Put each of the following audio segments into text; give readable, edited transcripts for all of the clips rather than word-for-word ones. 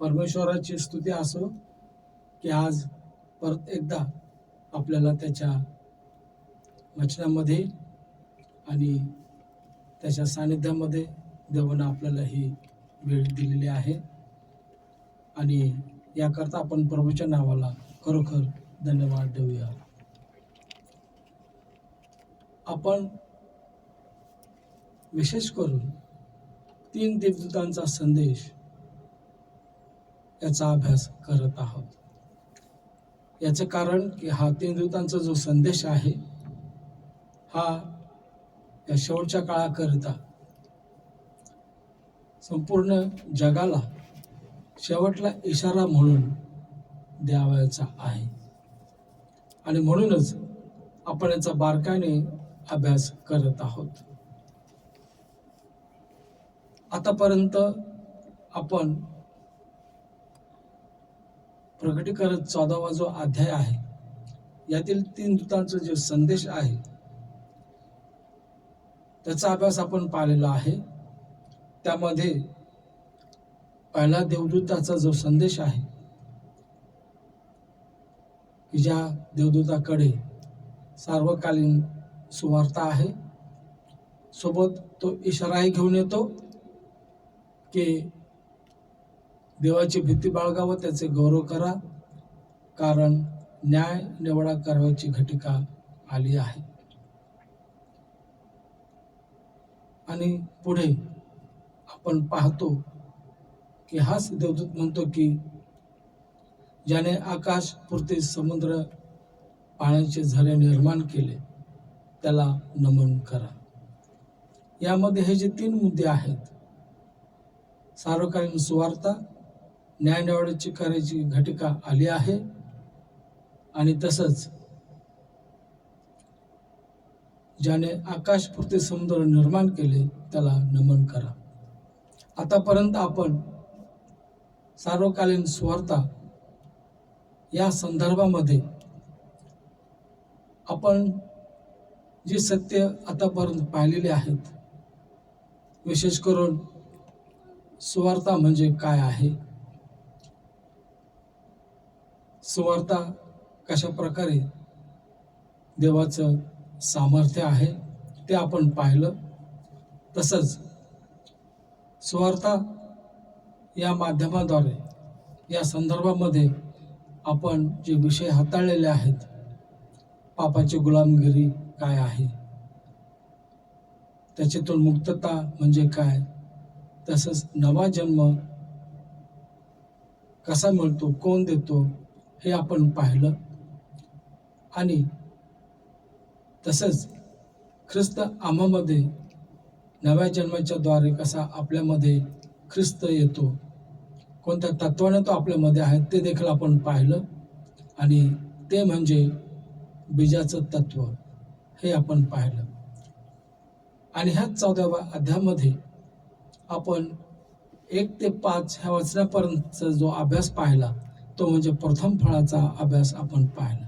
परमेश्वराची स्तुती असो की आज परत एकदा आपल्याला त्याच्या वचनामध्ये आणि त्याच्या सानिध्यामध्ये देवानं आपल्याला ही वेळ दिलेली आहे आणि याकरता आपण प्रभूच्या नावाला खरोखर धन्यवाद देऊया. आपण विशेष करून 3 देवदूतांचा संदेश याचा अभ्यास करत आहोत. याचं कारण की हा 3 दूतांचा जो संदेश आहे हा या शेवटच्या काळाकरिता संपूर्ण जगाला शेवटला इशारा म्हणून द्यावयाचा आहे आणि म्हणूनच आपण याचा बारकाईने अभ्यास करत आहोत. आतापर्यंत आपण प्रकटीकरण 14वा जो अध्याय आहे यातील 3 दूतांचा जो संदेश आहे त्याचा अभ्यास आपण पाहिलेला आहे. त्यामध्ये पहिला देवदूताचा जो संदेश आहे की ज्या देवदूताकडे सार्वकालीन सुवार्ता आहे, सोबत तो इशाराही घेऊन येतो की देवाची भीती बाळगा व त्याचे गौरव करा, कारण न्याय निवडा करायची घटिका आली आहे. आणि पुढे आपण पाहतो की हाच देवदूत म्हणतो की ज्याने आकाश पुरते समुद्र पाण्याचे झरे निर्माण केले त्याला नमन करा. यामध्ये हे जे 3 मुद्दे आहेत, सार्वकालीन सुवार्ता, न्याय निवडायची करायची घटिका आली आहे आणि तसंच ज्याने आकाश पुरते समुद्र निर्माण केले त्याला नमन करा. आतापर्यंत आपण सार्वकालीन सुवार्ता या संदर्भामध्ये आपण जी सत्य आतापर्यंत पाहिलेली आहेत, विशेष करून सुवार्ता म्हणजे काय आहे, सुवार्ता कशा प्रकारे देवाचं सामर्थ्य आहे ते आपण पाहिलं. तसंच सुवार्ता या माध्यमाद्वारे या संदर्भामध्ये आपण जे विषय हाताळलेले आहेत, पापाची गुलामगिरी काय आहे, त्याच्यातून मुक्तता म्हणजे काय, तसंच नवा जन्म कसा मिळतो, कोण देतो हे आपण पाहिलं. आणि तसंच ख्रिस्त आम्हामध्ये नव्या जन्माच्या द्वारे कसा आपल्यामध्ये ख्रिस्त येतो, कोणत्या तत्वाने तो आपल्यामध्ये आहे ते देखील आपण पाहिलं. आणि ते म्हणजे बीजाचं तत्व हे आपण पाहिलं. आणि ह्या 14व्या अध्यायामध्ये आपण 1 ते 5 ह्या वचनापर्यंतचा जो अभ्यास पाहिला तो म्हणजे प्रथम फळाचा अभ्यास आपण पाहिला.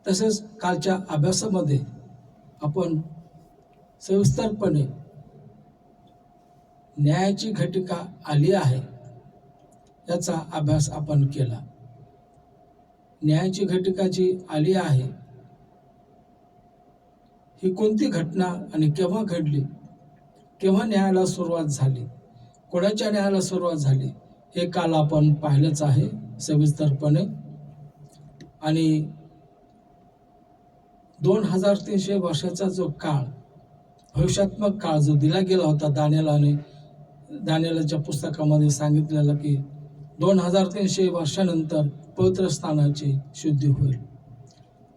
तसेच कालच्या अभ्यासामध्ये आपण सविस्तरपणे न्यायाची घटिका आली आहे याचा अभ्यास आपण केला. न्यायाची घटिका जी आली आहे ही कोणती घटना आणि केव्हा घडली, केव्हा न्यायाला सुरुवात झाली, कोणाच्या न्यायाला सुरुवात झाली हे काल आपण पाहिलंच आहे सविस्तरपणे. आणि 2300 वर्षाचा जो काळ, भविष्यात्मक काळ जो दिला गेला होता दानिएलच्या पुस्तकामध्ये सांगितलेलं की 2300 वर्षानंतर पवित्र स्थानाची शुद्धी होईल.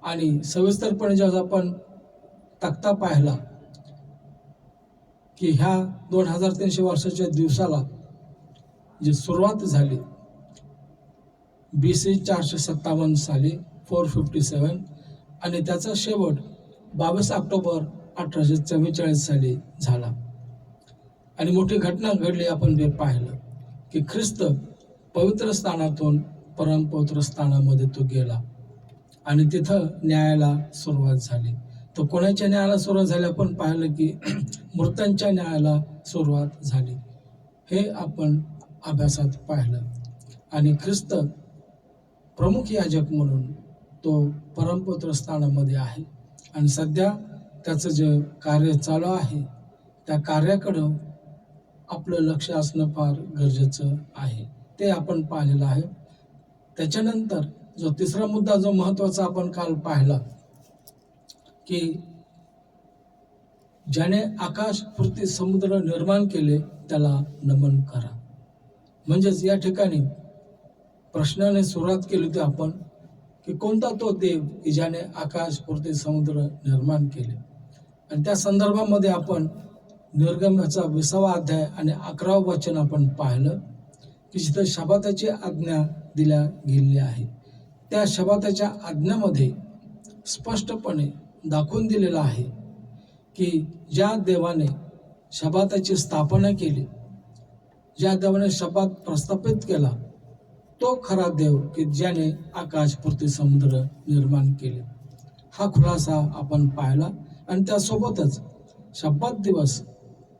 आणि सविस्तरपणे जेव्हा आपण तक्ता पाहिला की ह्या 2300 वर्षाच्या दिवसाला जी सुरुवात झाली BC 457 साली 457 आणि त्याचा शेवट 22 ऑक्टोबर 1844 साली झाला. आणि मोठी घटना घडली, आपण ते पाहिलं की ख्रिस्त पवित्र स्थानातून परमपवित्र स्थानामध्ये तो गेला आणि तिथं न्यायाला सुरुवात झाली. तर कोणाच्या न्यायाला सुरुवात झाली आपण पाहिलं की मृतांच्या न्यायाला सुरुवात झाली. हे आपण अभ्यासात पाहिलं. आणि ख्रिस्त प्रमुख याजक म्हणून तो परमपवित्र स्थानामध्ये आहे आणि सध्या त्याचं जे कार्य चालू आहे त्या कार्याकडं आपलं लक्ष असणं फार गरजेचं आहे. ते आपण पाहिलेलं आहे. त्याच्यानंतर जो तिसरा मुद्दा जो महत्त्वाचा आपण काल पाहिला की ज्याने आकाश पृथ्वी समुद्र निर्माण केले त्याला नमन करा. म्हणजेच या ठिकाणी प्रश्नाने सुरुवात केली होती आपण की कोणता तो देव की ज्याने आकाश पृथ्वी समुद्र निर्माण केले. आणि त्या संदर्भामध्ये आपण निर्गमनाचा 20वा अध्याय आणि 11वं वचन आपण पाहिलं की जिथं शबाताची आज्ञा दिल्या गेलेली आहे. त्या शबाताच्या आज्ञामध्ये स्पष्टपणे दाखवून दिलेलं आहे की ज्या देवाने शबाताची स्थापना केली, ज्या देवाने शबात प्रस्थापित केला, तो खरा देव की ज्याने आकाश पृथ्वी समुद्र निर्माण केले. हा खुलासा आपण पाहिला. आणि त्यासोबतच शब्बात दिवस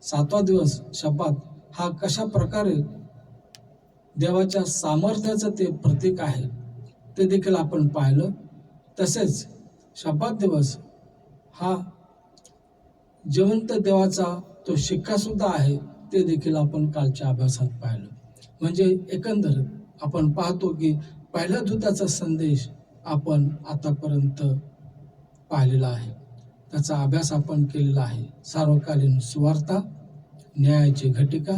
7वा दिवस शब्बात हा कशा प्रकारे देवाच्या सामर्थ्याचं ते प्रतीक आहे ते देखील आपण पाहिलं. तसेच शब्बात दिवस हा जिवंत देवाचा तो शिक्कासुद्धा आहे ते देखील आपण कालच्या अभ्यासात पाहिलं. म्हणजे एकंदरीत आपण पाहतो की पहिल्या दूताचा संदेश आपण आतापर्यंत पाहिलेला आहे, त्याचा अभ्यास आपण केलेला आहे. सार्वकालीन सुवार्ता, न्यायाची घटिका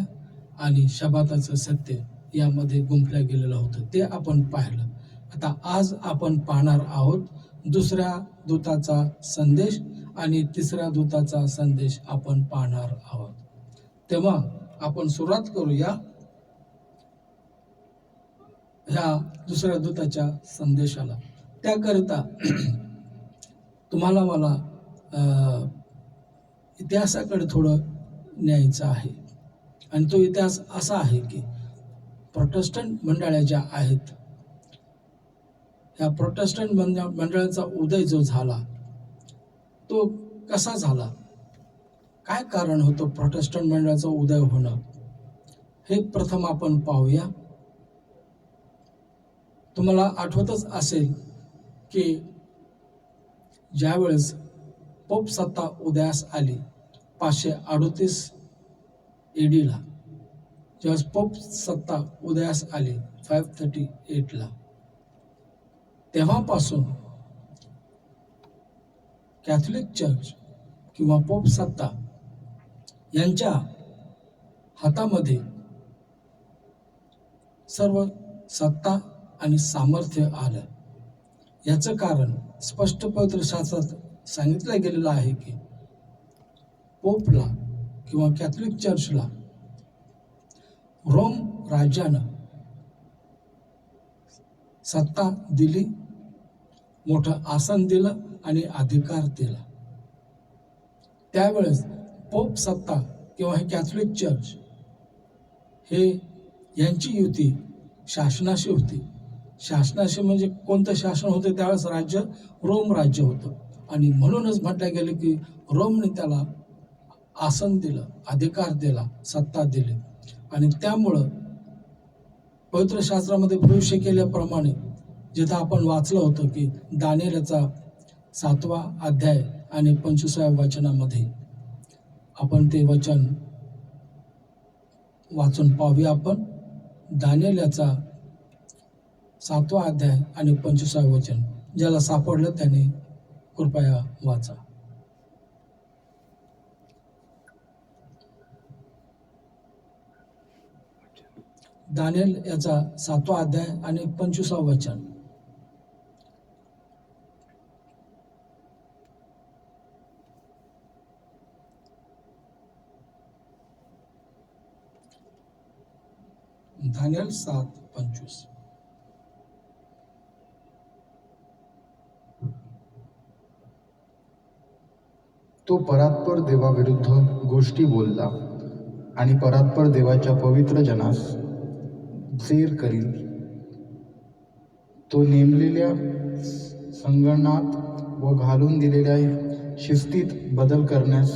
आणि शबाताचं सत्य यामध्ये गुंफलं गेलेलं होतं, ते आपण पाहिलं. आता आज आपण पाहणार आहोत दुसऱ्या दूताचा संदेश आणि तिसऱ्या दूताचा संदेश आपण पाहणार आहोत. तेव्हा आपण सुरुवात करूया ह्या दुसऱ्या दूताच्या संदेशाला. त्याकरिता तुम्हाला मला इतिहासाकडे थोडं न्यायचं आहे. आणि तो इतिहास असा आहे की प्रोटेस्टंट मंडळ्या ज्या आहेत, ह्या प्रोटेस्टंट मंडळाचा उदय जो झाला तो कसा झाला, काय कारण होतं प्रोटेस्टंट मंडळाचा उदय होणं, हे प्रथम आपण पाहूया. तुम्हाला आठवतच असेल की ज्यावेळेस पोप सत्ता उदयास आली 538 AD, ज्यावेळेस पोप सत्ता उदयास आली 538, तेव्हापासून कॅथलिक चर्च किंवा पोप सत्ता यांच्या हातामध्ये सर्व सत्ता आणि सामर्थ्य आलं. याचं कारण स्पष्ट पवित्र शास्त्रात सांगितलं गेलेलं आहे की पोपला किंवा कॅथलिक चर्चला रोम राज्यानं सत्ता दिली, मोठं आसन दिलं आणि अधिकार दिला. त्यावेळेस पोप सत्ता किंवा हे कॅथलिक चर्च हे यांची युती शासनाशी होती. शासनाशी म्हणजे कोणतं शासन होतं त्यावेळेस राज्य रोम राज्य होतं. आणि म्हणूनच म्हटलं गेलं की रोमने त्याला आसन दिलं, अधिकार दिला, सत्ता दिली. आणि त्यामुळं पवित्र शास्त्रामध्ये भविष्य केल्याप्रमाणे जिथं आपण वाचलं होतं की दानिएलचा 7वा अध्याय आणि 25व्या वचनामध्ये आपण ते वचन वाचून पाहूया. आपण दानिएलचा 7वा अध्याय आणि 25व्या वचन, ज्याला सापडलं त्याने कृपया वाचा. दानिएल याचा 7वा अध्याय आणि 25वं वचन. दानिएल 7:25. तो परात्पर देवाविरुद्ध गोष्टी बोलला आणि परात्पर देवाच्या पवित्र जनास जेर करील. तो नेमलेल्या संगणनात व घालून दिलेल्या शिस्तीत बदल करण्यास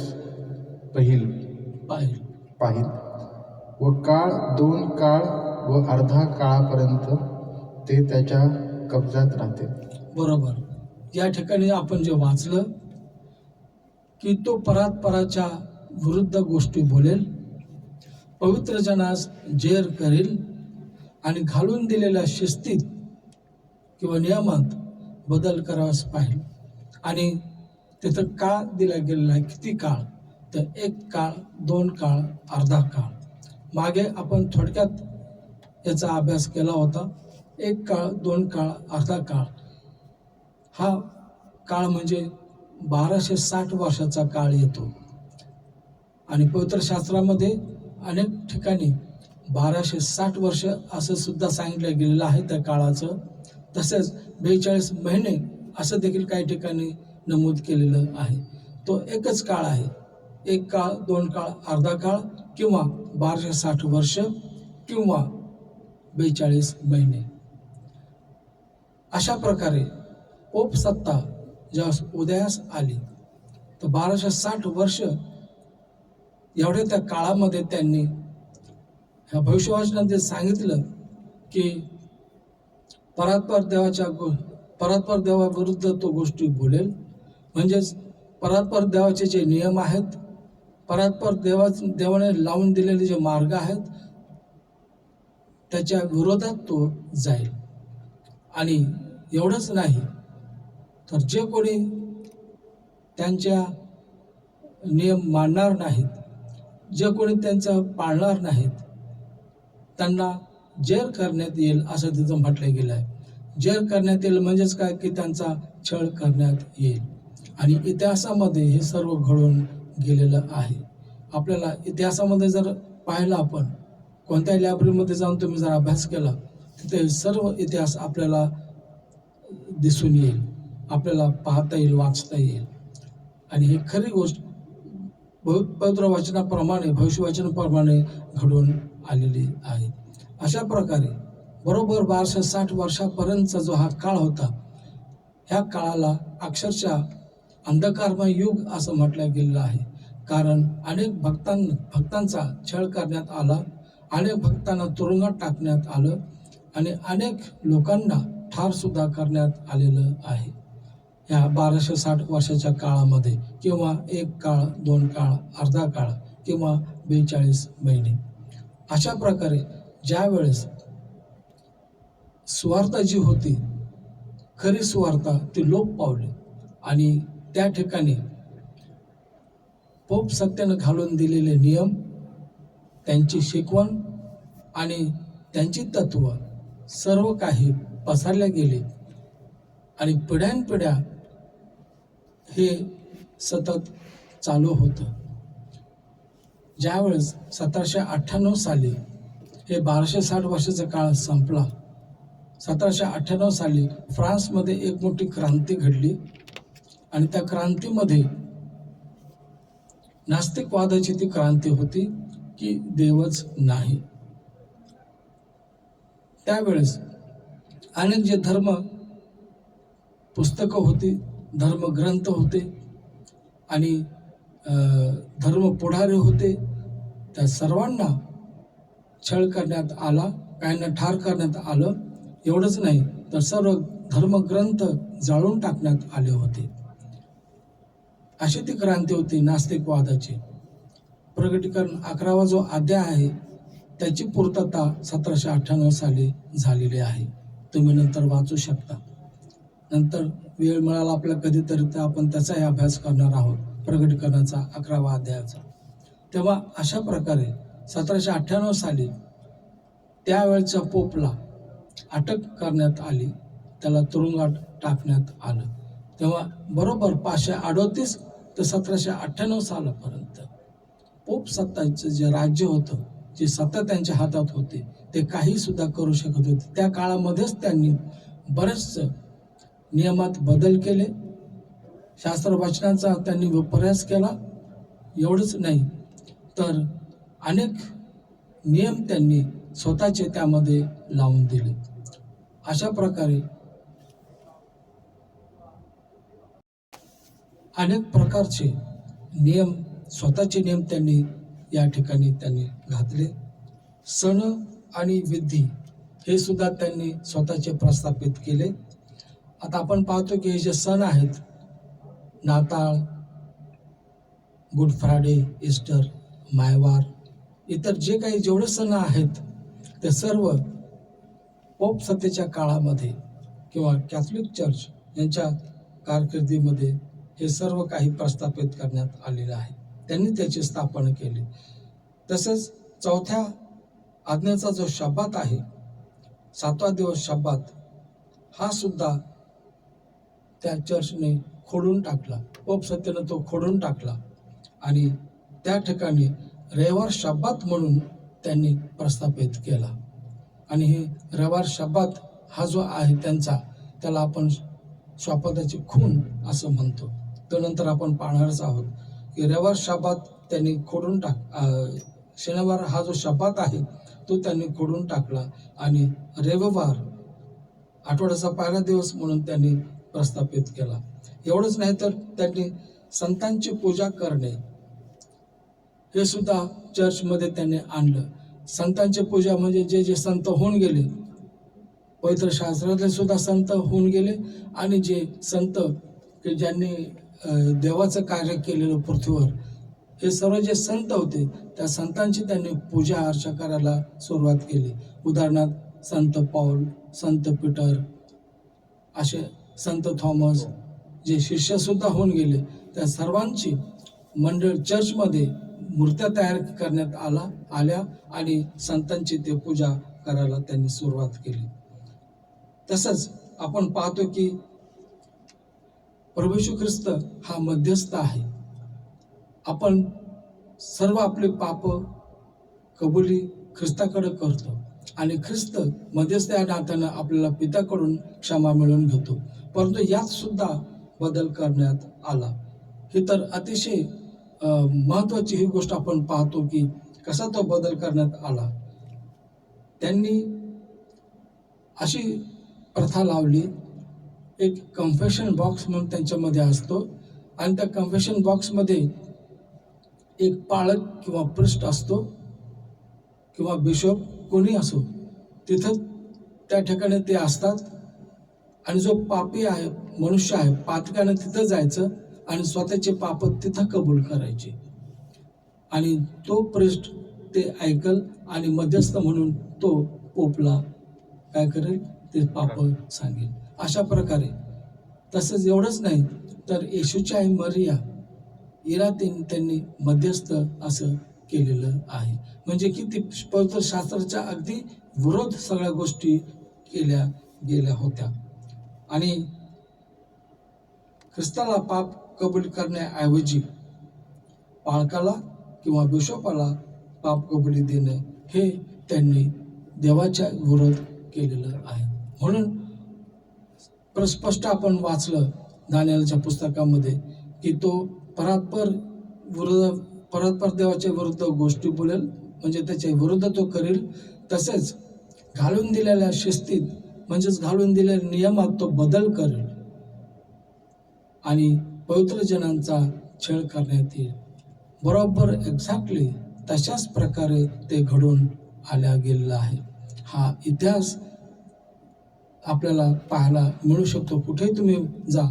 पाहिल. व काळ 2 काळ व अर्धा काळापर्यंत ते त्याच्या कब्जात राहते. बरोबर. या ठिकाणी आपण जे वाचलं की तो परात्पराच्या विरुद्ध गोष्टी बोलेल, पवित्र जनास जेर करेल आणि घालून दिलेल्या शिस्तीत किंवा नियमात बदल करावास पाहिजे. आणि तिथं काळ दिला गेलेला आहे, किती काळ, तर 1 काळ, 2 काळ, अर्धा काळ. मागे आपण थोडक्यात याचा अभ्यास केला होता. 1 काळ, 2 काळ, अर्धा काळ हा काळ म्हणजे 1260 वर्षाचा काळ येतो. आणि पवित्र शास्त्रामध्ये अनेक ठिकाणी 1260 वर्ष असं सुद्धा सांगितलं गेलेलं आहे त्या काळाचं. तसेच 42 महिने असं देखील काही ठिकाणी नमूद केलेलं आहे. तो एकच काळ आहे. 1 काळ, 2 काळ, अर्धा काळ किंवा 1260 वर्ष किंवा 42 महिने. अशा प्रकारे पोप सत्ता जेव्हा उदयास आली तर 1260 वर्ष एवढ्या त्या काळामध्ये त्यांनी ह्या भविष्यवाचनामध्ये सांगितलं की परात्पर देवाविरुद्ध तो गोष्टी बोलेल. म्हणजेच परात्पर देवाचे जे नियम आहेत, परात्पर देवाने लावून दिलेले जे मार्ग आहेत त्याच्या विरोधात तो जाईल. आणि एवढंच नाही तर जे कोणी त्यांच्या नियम मानणार नाहीत, जे कोणी त्यांचं पाळणार नाहीत, त्यांना जेर करण्यात येईल असं तिथं म्हटलं गेलं आहे. जेर करण्यात येईल म्हणजेच काय की त्यांचा छळ करण्यात येईल. आणि इतिहासामध्ये हे सर्व घडून गेलेलं आहे. आपल्याला इतिहासामध्ये जर पाहिलं, आपण कोणत्याही लायब्ररीमध्ये जाऊन तुम्ही जर अभ्यास केला तिथे सर्व इतिहास आपल्याला दिसून येईल, आपल्याला पाहता येईल, वाचता येईल. आणि ही खरी गोष्ट पवित्र वचनाप्रमाणे, भविष्यवचनाप्रमाणे घडून आलेली आहे. अशा प्रकारे बरोबर 1260 वर्षापर्यंतचा जो हा काळ होता, ह्या काळाला अक्षरशः अंधकारमय युग असं म्हटलं गेलेलं आहे. कारण अनेक भक्तांचा छळ करण्यात आला, अनेक भक्तांना तुरुंगात टाकण्यात आलं आणि अनेक लोकांना ठार सुद्धा करण्यात आलेलं आहे या 1260 वर्षाच्या काळामध्ये, किंवा 1 काळ, 2 काळ, अर्धा काळ किंवा 42 महिने. अशा प्रकारे ज्या वेळेस सुवार्ता जी होती, खरी सुवार्ता ती लोप पावली आणि त्या ठिकाणी पोप सत्यानं घालून दिलेले नियम, त्यांची शिकवण आणि त्यांची तत्व सर्व काही पसरल्या गेले आणि पिढ्यानपिढ्या हे सतत चालू होतं. ज्यावेळेस 1798 साली हे 1260 वर्षाचा काळ संपला, 1798 साली फ्रान्समध्ये एक मोठी क्रांती घडली आणि त्या क्रांतीमध्ये नास्तिकवादाची ती क्रांती होती की देवच नाही. त्यावेळेस अनेक जे धर्म पुस्तकं होती, धर्मग्रंथ होते आणि धर्म पुढारी होते, त्या सर्वांना छळ करण्यात आला, काहींना ठार करण्यात आलं. एवढंच नाही तर सर्व धर्मग्रंथ जाळून टाकण्यात आले होते. अशी ती क्रांती होती नास्तिकवादाची. प्रकटीकरण 11वा जो अध्याय आहे त्याची पूर्तता 1798 साली झालेली आहे. तुम्ही नंतर वाचू शकता. नंतर वेळ मिळाला आपल्याला कधीतरी तर आपण त्याचाही अभ्यास करणार आहोत, प्रकटीकरणाचा 11वा अध्यायाचा. तेव्हा अशा प्रकारे 1798 साली त्यावेळच्या पोपला अटक करण्यात आली, त्याला तुरुंगात टाकण्यात आलं. तेव्हा बरोबर 538 ते 1798 सालापर्यंत पोप सत्ताचं जे राज्य होतं, जे सत्ता त्यांच्या हातात होते, ते काही सुद्धा करू शकत होते. त्या काळामध्येच त्यांनी बरेच नियमात बदल केले, शास्त्र वचनांचा त्यांनी विपर्यास केला. एवढंच नाही तर अनेक नियम त्यांनी स्वतःचे त्यामध्ये लावून दिले. अशा प्रकारे अनेक प्रकारचे नियम, स्वतःचे नियम त्यांनी या ठिकाणी घातले सण आणि विधी हे सुद्धा त्यांनी स्वतःचे प्रस्थापित केले. आता आपण पाहतो की हे जे सण आहेत, नाताळ, गुड फ्रायडे, ईस्टर, मायवार, इतर जे काही जेवढे सण आहेत ते सर्व पोप सत्तेच्या काळामध्ये किंवा कॅथलिक चर्च यांच्या कारकिर्दीमध्ये हे सर्व काही प्रस्थापित करण्यात आलेलं आहे. त्यांनी त्याची स्थापना केली. तसंच चौथ्या आज्ञेचा जो शब्बात आहे, 7वा दिवस शब्बात, हा सुद्धा त्या चर्चने खोडून टाकला. पोप सत्तेनं तो खोडून टाकला आणि त्या ठिकाणी रविवार शब्बात म्हणून त्यांनी प्रस्थापित केला. आणि हे रविवार शब्बात हा जो आहे त्यांचा, त्याला आपण श्वापदाची खून असं म्हणतो. तर नंतर आपण पाहणारच आहोत की रविवार शब्बात त्यांनी खोडून शनिवार हा जो शब्बात आहे तो त्यांनी खोडून टाकला आणि रविवार आठवड्याचा पहिला दिवस म्हणून त्यांनी प्रस्थापित केला. एवढंच नाही तर त्यांनी संतांची पूजा करणे हे सुद्धा चर्चमध्ये त्यांनी आणलं. संतांची पूजा म्हणजे जे जे संत होऊन गेले, पवित्र शास्त्रातले सुद्धा संत होऊन गेले आणि जे संत की ज्यांनी देवाचं कार्य केलेलं पृथ्वीवर, हे सर्व जे संत होते त्या संतांची त्यांनी पूजा अर्चा करायला सुरुवात केली. उदाहरणार्थ संत पौल, संत पीटर, असे संत थॉमस, जे शिष्यसुद्धा होऊन गेले, त्या सर्वांची मंडळ चर्चमध्ये मूर्त्या तयार करण्यात आल्या आणि संतांची ते पूजा करायला त्यांनी सुरुवात केली. तसंच आपण पाहतो की प्रभू येशू ख्रिस्त हा मध्यस्थ आहे. आपण सर्व आपले पाप कबुली ख्रिस्ताकडे करतो आणि ख्रिस्त मध्यस्थ या नात्यानं आपल्याला पित्याकडून क्षमा मिळवून घेतो. परंतु यात सुद्धा बदल करण्यात आला. ही तर अतिशय महत्त्वाची ही गोष्ट आपण पाहतो की कसा तो बदल करण्यात आला. त्यांनी अशी प्रथा लावली, एक कन्फेशन बॉक्स म्हणून त्यांच्यामध्ये असतो आणि त्या कन्फेशन बॉक्समध्ये एक पाळक किंवा प्रिस्ट असतो किंवा बिशप कोणी असो, तिथं त्या ठिकाणी ते असतात आणि जो पापी आहे, मनुष्य आहे, पातकानं तिथं जायचं आणि स्वतःचे पाप तिथं कबूल करायचे आणि तो प्रिस्ट ते ऐकल आणि मध्यस्थ म्हणून तो पोपला काय करेल, ते पाप सांगेल. अशा प्रकारे. तसंच एवढंच नाही तर येशूच्या आई मरिया हिला त्यांनी मध्यस्थ असं केलेलं आहे. म्हणजे किती पवित्र शास्त्राच्या अगदी विरोध सगळ्या गोष्टी केल्या गेल्या होत्या. आणि ख्रिस्ताला पाप कबूल करण्याऐवजी पाळकाला किंवा बिशोपाला पाप कबुली देणे हे त्यांनी देवाच्या विरोध केलेलं आहे. म्हणून स्पष्ट आपण वाचलं दानिएलच्या पुस्तकामध्ये की तो परस्पर देवाच्या विरुद्ध गोष्टी बोलेल, म्हणजे त्याच्या विरुद्ध तो करेल. तसेच घालून दिलेल्या शिस्तीत म्हणजेच घालून दिलेल्या नियमात तो बदल करेल आणि पवित्र जनांचा छळ करण्यात येईल. बरोबर एक्झॅक्टली तशाच प्रकारे ते घडून आल्या गेलेला आहे. हा इतिहास आपल्याला पाहायला मिळू शकतो. कुठेही तुम्ही जा,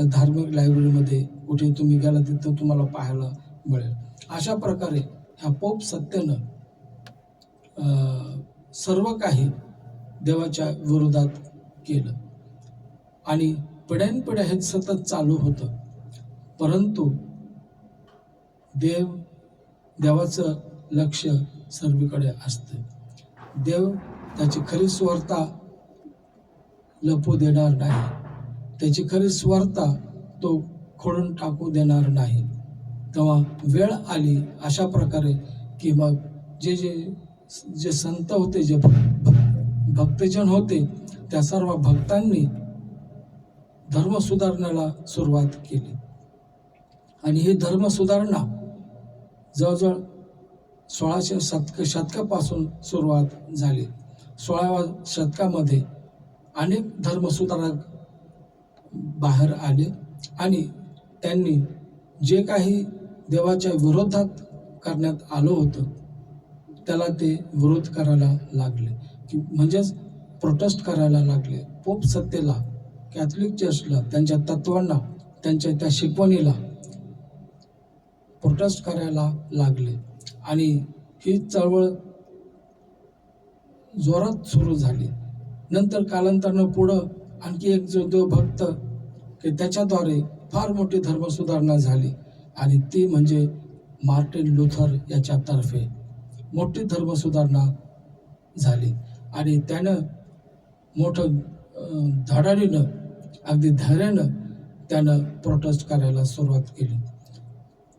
धार्मिक लायब्ररीमध्ये कुठे तुम्ही गेला तिथं तुम्हाला पाहायला मिळेल. अशा प्रकारे ह्या पोप सत्तेनं सर्व काही देवाच्या विरोधात केलं आणि पिढ्यानपिढ्या हे सतत चालू होतं. परंतु देवाचं लक्ष सर्वीकडे असतं. देव त्याची खरी स्वार्थता लपू देणार नाही, त्याची खरी स्वार्थता तो खोडून टाकू देणार नाही. तेव्हा वेळ आली अशा प्रकारे की मग जे संत होते, जे भक्तजन होते, त्या सर्व भक्तांनी धर्म सुधारण्याला सुरुवात केली आणि ही धर्म सुधारणा जवळजवळ 1600 शतकापासून सुरुवात झाली. 16व्या शतकामध्ये अनेक धर्मसुधारक बाहेर आले आणि त्यांनी जे काही देवाच्या विरोधात करण्यात आलं होतं त्याला ते विरोध करायला लागले, की म्हणजेच प्रोटेस्ट करायला लागले. पोप सत्तेला, कॅथलिक चर्चला, त्यांच्या तत्वांना, त्यांच्या त्या शिकवणीला प्रोटेस्ट करायला लागले. आणि ही चळवळ जोरात सुरू झाली. नंतर कालांतरानं पुढं आणखी एक जो देवभक्त की त्याच्याद्वारे फार मोठी धर्मसुधारणा झाली, आणि ती म्हणजे मार्टिन लुथर याच्यातर्फे मोठी धर्मसुधारणा झाली. आणि त्यानं मोठं धडाडीनं, अगदी धैर्यानं त्यानं प्रोटेस्ट करायला सुरुवात केली.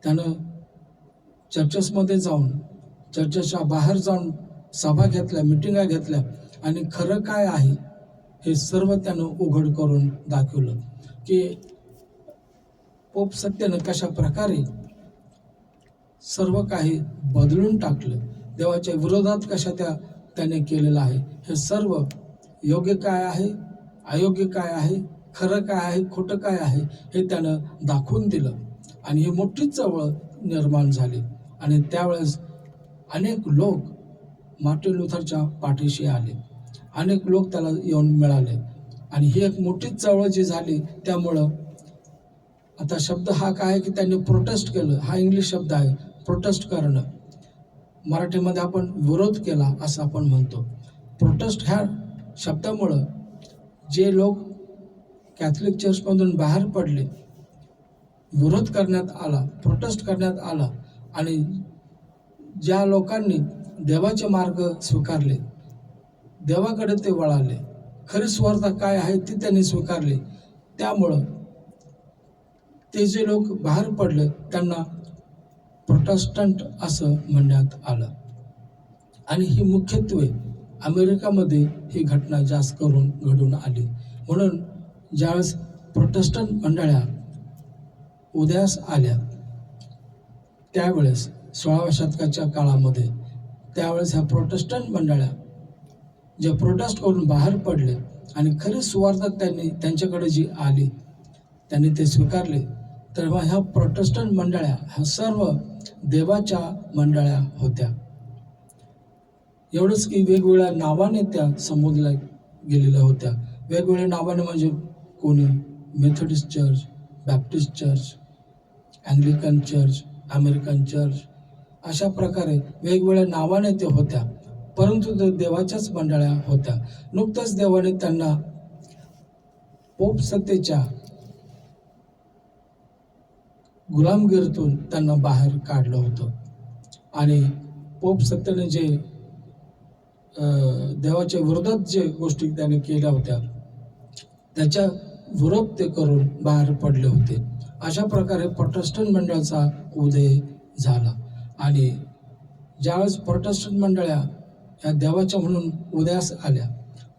त्यानं चर्चेसमध्ये जाऊन, चर्चेच्या बाहेर जाऊन सभा घेतल्या, मिटिंगा घेतल्या, आणि खरं काय आहे हे सर्व त्यानं उघड करून दाखवलं, की पोप सत्तेनं कशा प्रकारे सर्व काही बदलून टाकलं, देवाच्या विरोधात कशा त्याने केलेलं आहे, हे सर्व योग्य काय आहे, अयोग्य काय आहे, खरं काय आहे, खोटं काय आहे, हे त्यानं दाखवून दिलं. आणि ही मोठी चळवळ निर्माण झाली. आणि त्यावेळेस अनेक लोक मार्टिन लुथरच्या पाठीशी आले, अनेक लोक त्याला येऊन मिळाले. आणि ही एक मोठी चळवळ जी झाली, त्यामुळं आता शब्द हा काय की त्यांनी प्रोटेस्ट केलं, हा इंग्लिश शब्द आहे प्रोटेस्ट करणं. मराठीमध्ये आपण विरोध केला असं आपण म्हणतो. प्रोटेस्ट ह्या शब्दामुळं जे लोक कॅथलिक चर्चमधून बाहेर पडले, विरोध करण्यात आला, प्रोटेस्ट करण्यात आला, आणि ज्या लोकांनी देवाचे मार्ग स्वीकारले, देवाकडे ते वळाले, खरी सुवार्ता काय आहे ती त्यांनी स्वीकारली, त्यामुळं ते जे लोक बाहेर पडले त्यांना प्रोटेस्टंट असं म्हणण्यात आलं. आणि ही मुख्यत्वे अमेरिकामध्ये ही घटना जास्त करून घडून आली. म्हणून ज्यावेळेस प्रोटेस्टंट मंडळ्या उदयास आल्या, त्यावेळेस 16व्या शतकाच्या काळामध्ये, त्यावेळेस ह्या प्रोटेस्टंट मंडळ्या जे प्रोटेस्ट करून बाहेर पडले आणि खरी सुवार्ता त्यांच्याकडे जी आली, त्यांनी ते स्वीकारले, तर ह्या प्रोटेस्टंट मंडळ्या ह्या सर्व देवाच्या मंडळ्या होत्या. एवढंच की वेगवेगळ्या नावाने त्या संबोधल्या गेलेल्या होत्या. वेगवेगळ्या नावाने म्हणजे कोणी Methodist church, Baptist church, Anglican church, American church, अशा प्रकारे वेगवेगळ्या नावाने ते होत्या, परंतु ते देवाच्याच मंडळ्या होत्या. नुकतंच देवाने त्यांना पोप सत्तेच्या गुलामगिरीतून त्यांना बाहेर काढलं होतं. आणि पोप सत्तेने जे देवाच्या विरोधात जे गोष्टी त्याने केल्या होत्या, त्याच्या विरोध ते करून बाहेर पडले होते. अशा प्रकारे प्रोटेस्टंट मंडळाचा उदय झाला. आणि ज्यावेळेस प्रोटेस्टंट मंडळ्या या देवाच्या म्हणून उदयास आल्या,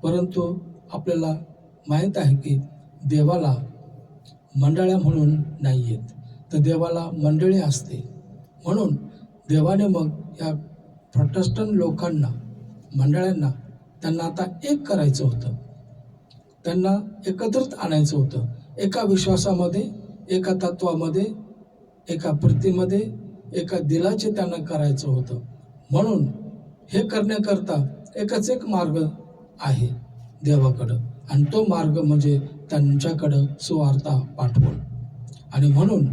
परंतु आपल्याला माहीत आहे की देवाला मंडळ्या म्हणून नाही येत, तर देवाला मंडळी असते. म्हणून देवाने मग या प्रोटेस्टंट लोकांना, मंडळ्यांना, त्यांना आता एक करायचं होतं, त्यांना एकत्रित आणायचं होतं, एका विश्वासामध्ये, एका तत्वामध्ये, एका प्रीतीमध्ये, एका दिलाचे त्यांना करायचं होतं. म्हणून हे करण्याकरता एकच एक मार्ग आहे देवाकडं, आणि तो मार्ग म्हणजे त्यांच्याकडं सुवार्ता पाठवून. आणि म्हणून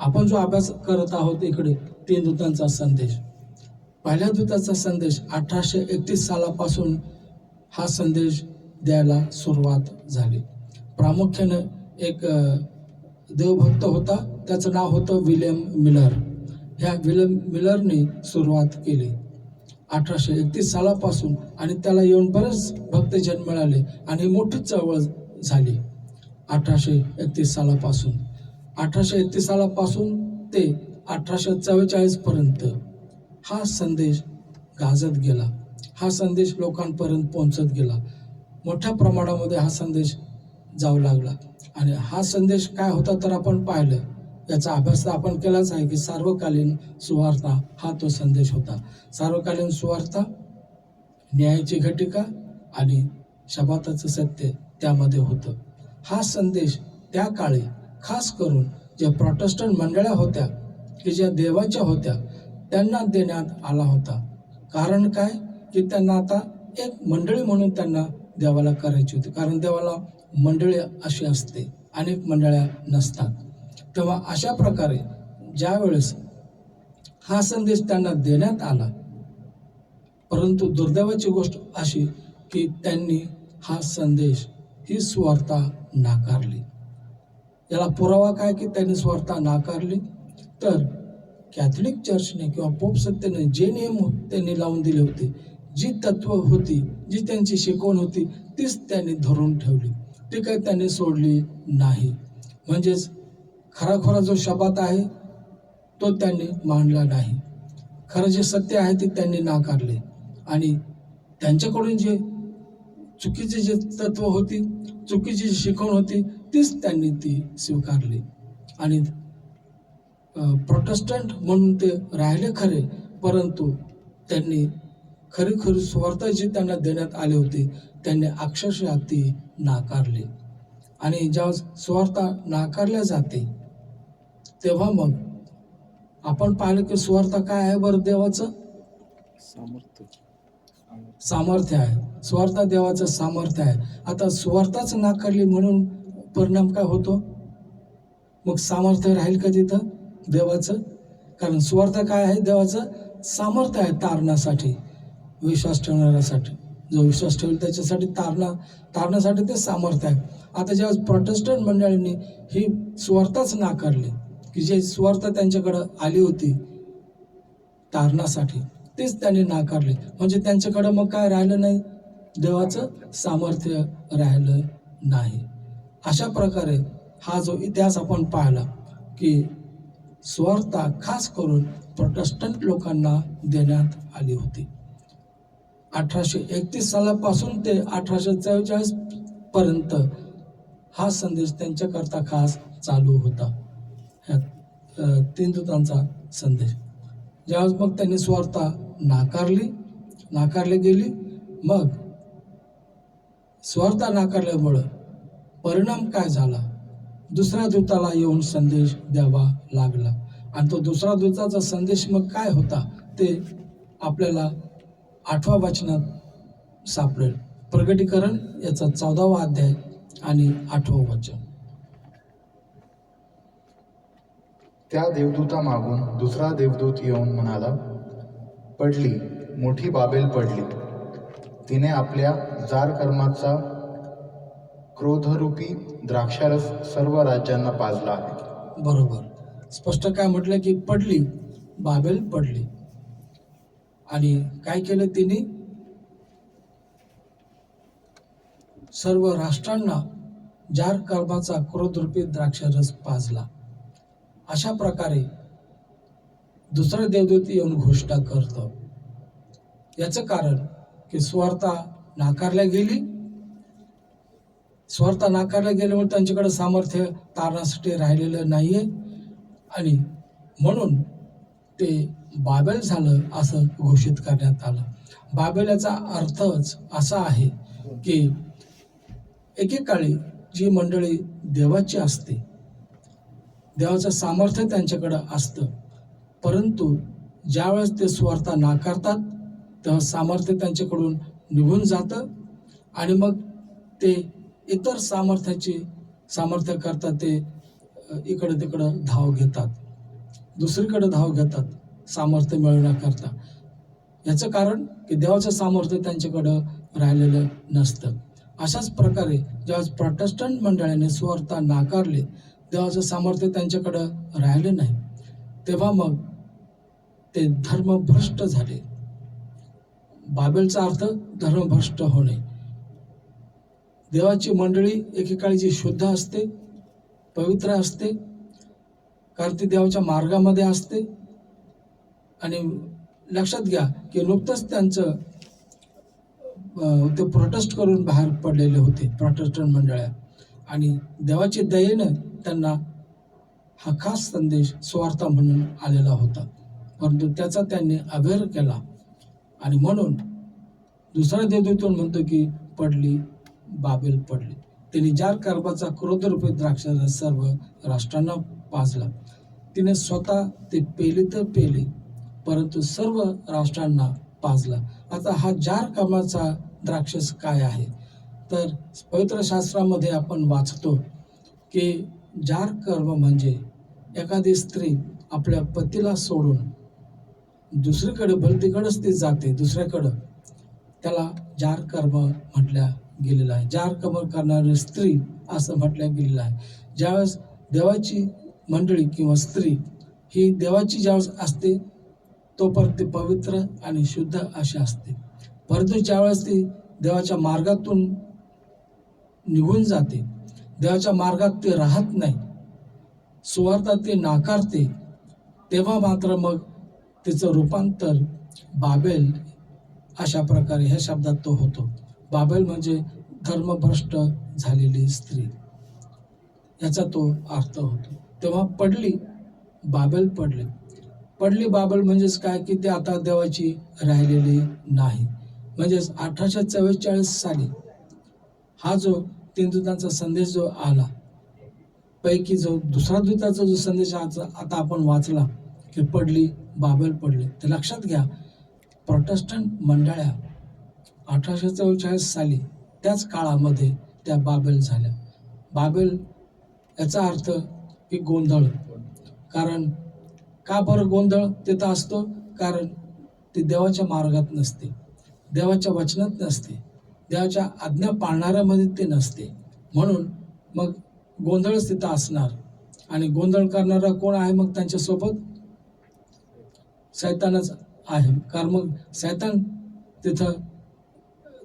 आपण जो अभ्यास करत आहोत इकडे 3 दूतांचा संदेश, पहिल्या दूताचा संदेश 1831 सालापासून हा संदेश द्यायला सुरुवात झाली. प्रामुख्याने एक देवभक्त होता, त्याचं नाव होतं विल्यम मिलर. ह्या विल्यम मिलरने सुरुवात केली 1831 सालापासून, आणि त्याला येऊन बरेच भक्तजन मिळाले आणि मोठी चळवळ झाली 1831 सालापासून. 1831 सालापासून ते 1844 पर्यंत हा संदेश गाजत गेला, हा संदेश लोकांपर्यंत पोहोचत गेला, मोठ्या प्रमाणामध्ये हा संदेश जाऊ लागला. आणि हा संदेश काय होता तर आपण पाहिलं, याचा अभ्यास आपण केलाच आहे की सार्वकालीन सुवार्ता हा तो संदेश होता. सार्वकालीन सुवार्ता, न्यायाची घटिका आणि शबाताचं सत्य त्यामध्ये होतं. हा संदेश त्या काळी खास करून ज्या प्रोटेस्टंट मंडळ्या होत्या की ज्या देवाच्या होत्या, त्यांना देण्यात आला होता. कारण काय की त्यांना आता एक मंडळी म्हणून त्यांना देवाला करायची होती, कारण देवाला मंडळी अशी असते, अनेक मंडळ्या नसतात. तेव्हा अशा प्रकारे ज्या वेळेस हा संदेश त्यांना देण्यात आला, परंतु दुर्दैवाची गोष्ट अशी की त्यांनी हा संदेश, ही सुवार्ता नाकारली. याला पुरावा काय की त्यांनी सुवार्ता नाकारली? तर कॅथलिक चर्चने किंवा पोप सत्तेने जे नियम त्यांनी लावून दिले होते, जी तत्व होती, जी त्यांची शिकवण होती, तीच त्यांनी धरून ठेवली, ती काही त्यांनी सोडली नाही. म्हणजेच खराखुरा जो शब्द आहे तो त्यांनी मांडला नाही. खरं जे सत्य आहे ते त्यांनी नाकारले आणि त्यांच्याकडून जे चुकीची जे तत्व होती, चुकीची जी शिकवण होती, तीच त्यांनी ती स्वीकारली आणि प्रोटेस्टंट म्हणून ते राहिले खरे, परंतु त्यांनी खरी खरी सुवार्ता जी त्यांना देण्यात आली होती त्यांनी अक्षरशः ती नाकारली. आणि जेव्हा सुवार्ता नाकारल्या जाते तेव्हा मग आपण पाहिलं की सुवार्ता काय आहे बरं? देवाचं सामर्थ्य आहे. सुवार्ता देवाचं सामर्थ्य आहे. आता सुवार्ताच नाकारली म्हणून परिणाम काय होतो? मग सामर्थ्य राहील का तिथं देवाचं? कारण सुवार्ता काय आहे? देवाचं सामर्थ्य आहे तारण्यासाठी, विश्वास ठेवणाऱ्यासाठी. जो विश्वास ठेवेल त्याच्यासाठी तारण्यासाठी ते सामर्थ्य आहे. आता जेव्हा प्रोटेस्टंट मंडळींनी ही सुवार्ताच नाकारली, की जे सुवार्ता त्यांच्याकडं आली होती तारणासाठी, तेच त्यांनी नाकारले. म्हणजे त्यांच्याकडं मग काय राहिलं नाही? देवाचं सामर्थ्य राहिलं नाही. अशा प्रकारे हा जो इतिहास आपण पाहिला की सुवार्ता खास करून प्रोटेस्टंट लोकांना देण्यात आली होती. 1831 सालापासून ते 1844 पर्यंत हा संदेश त्यांच्याकरता खास चालू होता, ह्या तीन दूतांचा संदेश. ज्यावेळेस मग त्यांनी सुवार्ता नाकारली गेली, मग सुवार्ता नाकारल्यामुळं परिणाम काय झाला? दुसऱ्या दूताला येऊन संदेश द्यावा लागला. आणि तो दुसरा दूताचा संदेश मग काय होता ते आपल्याला 8व्या वचनात सापडेल. प्रगटीकरण याचा 14वा अध्याय आणि 8वं वचन. त्या देवदूतामागून दुसरा देवदूत येऊन म्हणाला, पडली, मोठी बाबेल पडली, तिने आपल्या जार कर्माचा क्रोधरूपी द्राक्षारस सर्व राज्यांना पाजला आहे. बरोबर, स्पष्ट काय म्हटलं की पडली, बाबेल पडली. आणि काय केलं तिने? सर्व राष्ट्रांना जार कर्माचा क्रोधरूपी द्राक्षारस पाजला. अशा प्रकारे दुसरा देवदूत येऊन घोषणा करतो. याचं कारण की सुवार्ता नाकारल्या गेल्यामुळे त्यांच्याकडे सामर्थ्य तारण्यासाठी राहिलेलं नाहीये आणि म्हणून ते बाबेल झालं असं घोषित करण्यात आलं. बाबेल याचा अर्थच असा आहे की एकेकाळी जी मंडळी देवाची असते, देवाचं सामर्थ्य त्यांच्याकडं असतं, परंतु ज्यावेळेस ते सुवार्ता नाकारतात तेव्हा सामर्थ्य त्यांच्याकडून निघून जातं आणि मग ते इतर सामर्थ्य करता ते इकडं तिकडं धाव घेतात, दुसरीकडे धाव घेतात सामर्थ्य मिळवण्याकरता. याचं कारण की देवाचं सामर्थ्य त्यांच्याकडं राहिलेलं नसतं. अशाच प्रकारे जेव्हा प्रोटेस्टंट मंडळाने सुवार्ता नाकारले, देवाचं सामर्थ्य त्यांच्याकडं राहिलं नाही, तेव्हा मग ते धर्मभ्रष्ट झाले. बाबेलचा अर्थ धर्मभ्रष्ट होणे. देवाची मंडळी एकेकाळी जी शुद्ध असते, पवित्र असते, कारण ती देवाच्या मार्गामध्ये असते. आणि लक्षात घ्या की नुकतंच त्यांचं ते प्रोटेस्ट करून बाहेर पडलेले होते प्रोटेस्टंट मंडळ्या, आणि देवाची दयेनं त्यांना हा खास संदेश सुवार्ता म्हणून आलेला होता, परंतु त्याचा त्यांनी अव्यवहार केला. आणि म्हणून दुसरा देवदूत म्हणतो की पडली, बाबेल पडली, तिने जार कर्माचा क्रोधरूपी द्राक्षारस सर्व राष्ट्रांना पाजला. तिने स्वतः ते पेली तर पेली, परंतु सर्व राष्ट्रांना पाजला. आता हा जार कामाचा द्राक्षस काय आहे? तर पवित्र शास्त्रामध्ये आपण वाचतो की जार कर्म म्हणजे एखादी स्त्री आपल्या पतीला सोडून दुसरीकडे भलतीकडेच ती जाते, दुसऱ्याकडं, त्याला जार कर्म म्हटल्या गेलेलं आहे. जार कर्म करणारी स्त्री असं म्हटलं गेलेलं आहे. ज्यावेळेस देवाची मंडळी किंवा स्त्री ही देवाची ज्यावेळेस असते तोपर्यंत ती पवित्र आणि शुद्ध अशी असते. परंतु ज्यावेळेस ती देवाच्या मार्गातून निघून जाते, देवाच्या मार्गात ती राहत नाही, सुवार्ता ती नाकारते, तेव्हा मात्र मग तिचं रूपांतर बाबेल अशा प्रकारे ह्या शब्दात तो होतो. बाबेल म्हणजे धर्मभ्रष्ट झालेली स्त्री, याचा तो अर्थ होतो. तेव्हा बाबेल पडली बाबेल म्हणजेच काय की ते आता देवाची राहिलेली नाही. म्हणजेच 1844 साली हा जो 3 दूतांचा संदेश जो आला पैकी जो दुसरा दूताचा जो संदेश आता आपण वाचला की बाबेल पडली, तर लक्षात घ्या, प्रोटेस्टंट मंडळ्या 1844 साली त्याच काळामध्ये त्या बाबेल झाल्या. बाबेल याचा अर्थ की गोंधळ. कारण का बरं गोंधळ तिथं असतो? कारण ती देवाच्या मार्गात नसते, देवाच्या वचनात नसते, देवाच्या आज्ञा पाळणाऱ्यामध्ये ते नसते. म्हणून मग गोंधळच तिथं असणार. आणि गोंधळ करणारा कोण आहे? मग त्यांच्यासोबत सैतानच आहे. कारण मग सैतान तिथं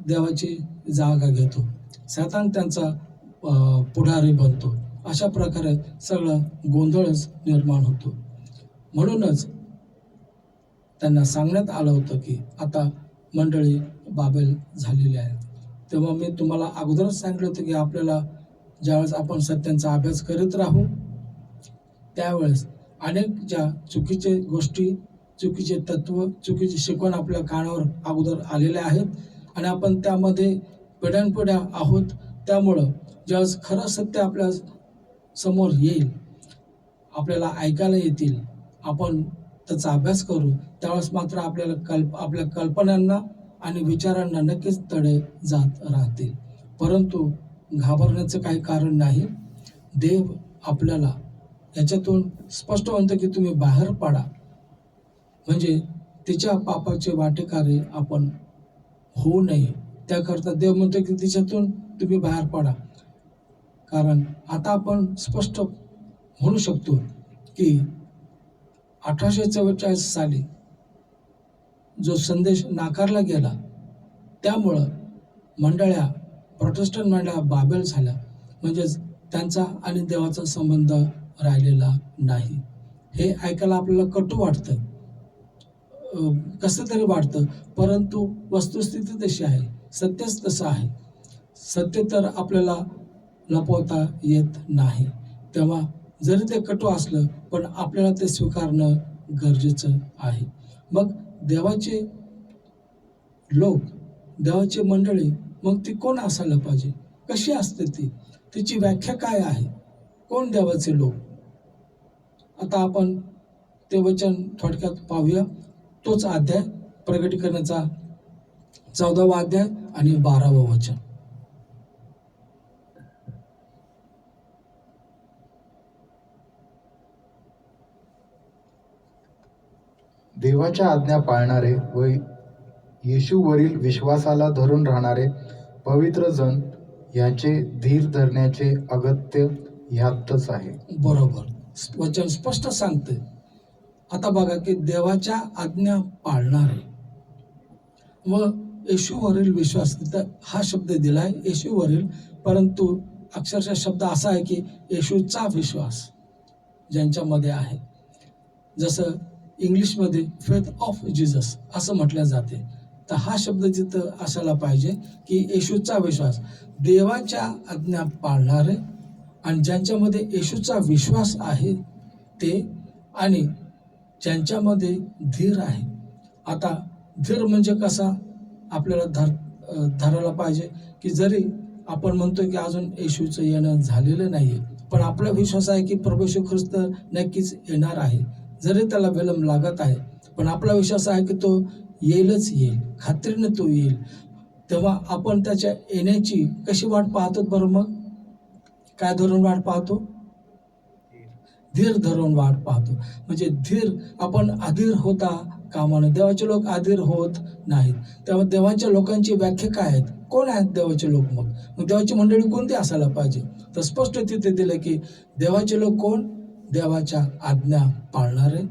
देवाची जागा घेतो, सैतान त्यांचा पुढारी बनतो. अशा प्रकारे सगळं गोंधळच निर्माण होतो. म्हणूनच त्यांना सांगण्यात आलं होतं की आता मंडळी बाबेल झालेली आहे. तेव्हा मी तुम्हाला अगोदरच सांगितलं होतं की आपल्याला ज्यावेळेस आपण सत्यांचा अभ्यास करीत राहू त्यावेळेस अनेक ज्या चुकीचे गोष्टी, चुकीचे तत्व, चुकीची शिकवण आपल्या कानावर अगोदर आलेल्या आहेत आणि आपण त्यामध्ये पिढ्यानपिढ्या आहोत. त्यामुळं ज्यावेळेस खरं सत्य आपल्या समोर येईल, आपल्याला ऐकायला येतील, आपण त्याचा अभ्यास करू, त्यावेळेस मात्र आपल्या कल्पनांना आणि विचारांना नक्कीच तडे जात राहतील. परंतु घाबरण्याचं काही कारण नाही. देव आपल्याला याच्यातून स्पष्ट म्हणतो की तुम्ही बाहेर पडा, म्हणजे तिच्या पापाचे वाटेकारे आपण होऊ नये. त्याकरता देव म्हणतो की तिच्यातून तुम्ही बाहेर पडा. कारण आता आपण स्पष्ट म्हणू शकतो की 1844 साली जो संदेश नाकारला गेला त्यामुळं प्रोटेस्टंट मंडळ्या बाबेल झाल्या. म्हणजेच त्यांचा आणि देवाचा संबंध राहिलेला नाही. हे ऐकायला आपल्याला कटू वाटतं, कसं तरी वाटतं, परंतु वस्तुस्थिती तशी आहे, सत्यच तसं आहे. सत्य तर आपल्याला लपवता येत नाही. तेव्हा जरी ते कटू असलं पण आपल्याला ते स्वीकारणं गरजेचं आहे. मग देवाचे लोक, देवाची मंडळी, मग ती कोण असायला पाहिजे? कशी असते ती? तिची व्याख्या काय आहे? कोण देवाचे लोक? आता आपण ते वचन थोडक्यात पाहूया. तोच अध्याय, प्रगटीकरणाचा 14वा अध्याय आणि 12वं वचन. देवाच्या आज्ञा पाळणारे व येशूवरील विश्वासाला धरून राहणारे पवित्र जन याचे धीर धरण्याचे अगत्य ह्यातच आहे. बरोबर, वचन स्पष्ट सांगते. आता बघा की देवाच्या आज्ञा पाळणारे व येशूवरील विश्वास, तर हा शब्द दिलाय येशूवरील, परंतु अक्षरशः शब्द असा आहे की येशूचा विश्वास ज्यांच्यामध्ये आहे. जसं इंग्लिशमध्ये फेथ ऑफ जीसस असं म्हटलं जाते, तर हा शब्द जिथं असायला पाहिजे की येशूचा विश्वास, देवाच्या आज्ञा पाळणारे आणि ज्यांच्यामध्ये येशूचा विश्वास आहे ते, आणि ज्यांच्यामध्ये धीर आहे. आता धीर म्हणजे कसा आपल्याला धरायला पाहिजे की जरी आपण म्हणतो की अजून येशूचं येणं झालेलं नाही आहे, पण आपला विश्वास आहे की प्रभू येशू ख्रिस्त नक्कीच येणार आहे. जरी त्याला विलंब लागत आहे, पण आपला विश्वास आहे की तो येईलच येईल, खात्रीने तो येईल. तेव्हा आपण त्याच्या येण्याची कशी वाट पाहतो बरं? मग काय धरून वाट पाहतो? धीर धरून वाट पाहतो. म्हणजे धीर, आपण अधीर होता कामा नये. देवाचे लोक अधीर होत नाहीत. तेव्हा देवाच्या लोकांची व्याख्या काय आहेत? कोण आहेत देवाचे लोक? मग देवाची मंडळी कोणती असायला पाहिजे? तर स्पष्ट तिथे दिलं की देवाचे लोक कोण? देवाच्या आज्ञा पाळणारे,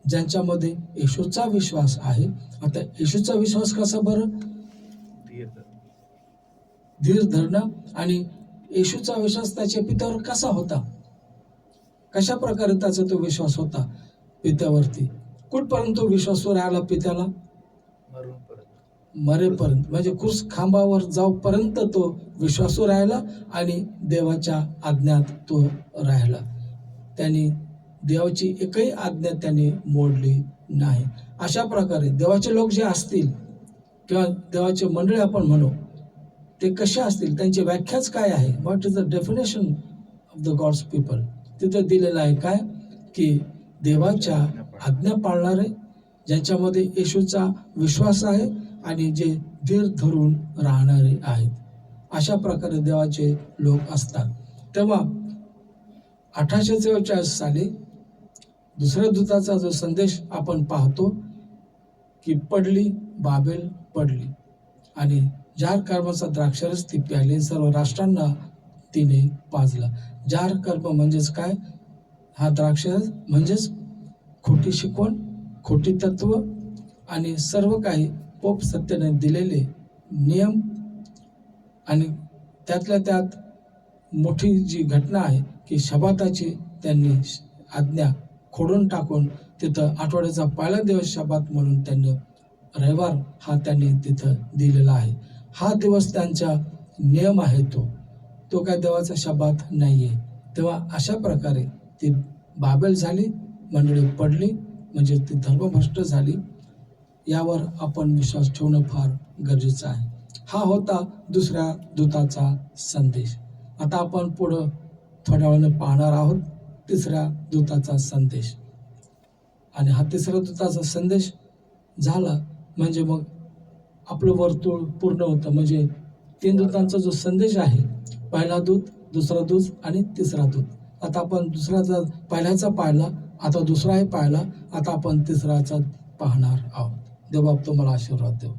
ज्यांच्यामध्ये येशूचा विश्वास आहे. आता येशूचा विश्वास कसा बरं? धीर धरणं. आणि येशूचा विश्वास त्याच्या पित्यावर कसा होता? कशा प्रकारे त्याचा तो विश्वास होता पित्यावरती? कुठपर्यंत तो विश्वास राहिला पित्याला? मरेपर्यंत. म्हणजे क्रूस खांबावर जाऊपर्यंत तो विश्वासू राहिला आणि देवाच्या आज्ञात तो राहिला. त्यांनी देवाची एकही आज्ञा त्यांनी मोडली नाही. अशा प्रकारे देवाचे लोक जे असतील किंवा देवाचे मंडळी आपण म्हणू, ते कसे असतील, त्यांची व्याख्याच काय आहे? What is the definition of the gods people? तिथं दिलेलं आहे काय? की देवाच्या आज्ञा पाळणारे, ज्यांच्यामध्ये येशूचा विश्वास आहे आणि जे धीर धरून राहणारे आहेत. अशा प्रकारे देवाचे लोक असतात. तेव्हा 1844 साली दुसऱ्या दूताचा जो संदेश आपण पाहतो की पडली बाबेल पडली आणि जार कर्माचा द्राक्षरस ती प्यायली, सर्व राष्ट्रांना तिने पाजला. जार कर्म म्हणजेच काय? हा द्राक्षरस म्हणजेच खोटी शिकवण, खोटी तत्व आणि सर्व काही पोप सत्याने दिलेले नियम. आणि त्यातल्या त्यात मोठी जी घटना आहे की शबाताची त्यांनी आज्ञा खोडून टाकून तिथं आठवड्याचा पहिला दिवस शबात म्हणून त्यांनी रविवार हा त्यांनी तिथं दिलेला आहे. हा दिवस त्यांचा नियम आहे. तो काय देवाचा शबात नाही आहे. तेव्हा अशा प्रकारे ती बाबेल झाली, मंडळी पडली, म्हणजे ती धर्मभ्रष्ट झाली. यावर आपण विश्वास ठेवणं फार गरजेचं आहे. हा होता दुसऱ्या दूताचा संदेश. आता आपण पुढं थोड्या वेळाने पाहणार आहोत तिसऱ्या दूताचा संदेश. आणि हा तिसऱ्या दूताचा संदेश झाला म्हणजे मग आपलं वर्तुळ पूर्ण होतं. म्हणजे 3 दूतांचा जो संदेश आहे, पहिला दूत, दुसरा दूत आणि तिसरा दूत. आता आपण पहिल्याचा पाहिला, आता दुसराही पाहिला, आता आपण तिसराचा पाहणार आहोत. देव बाप तुम्हाला आशीर्वाद देव.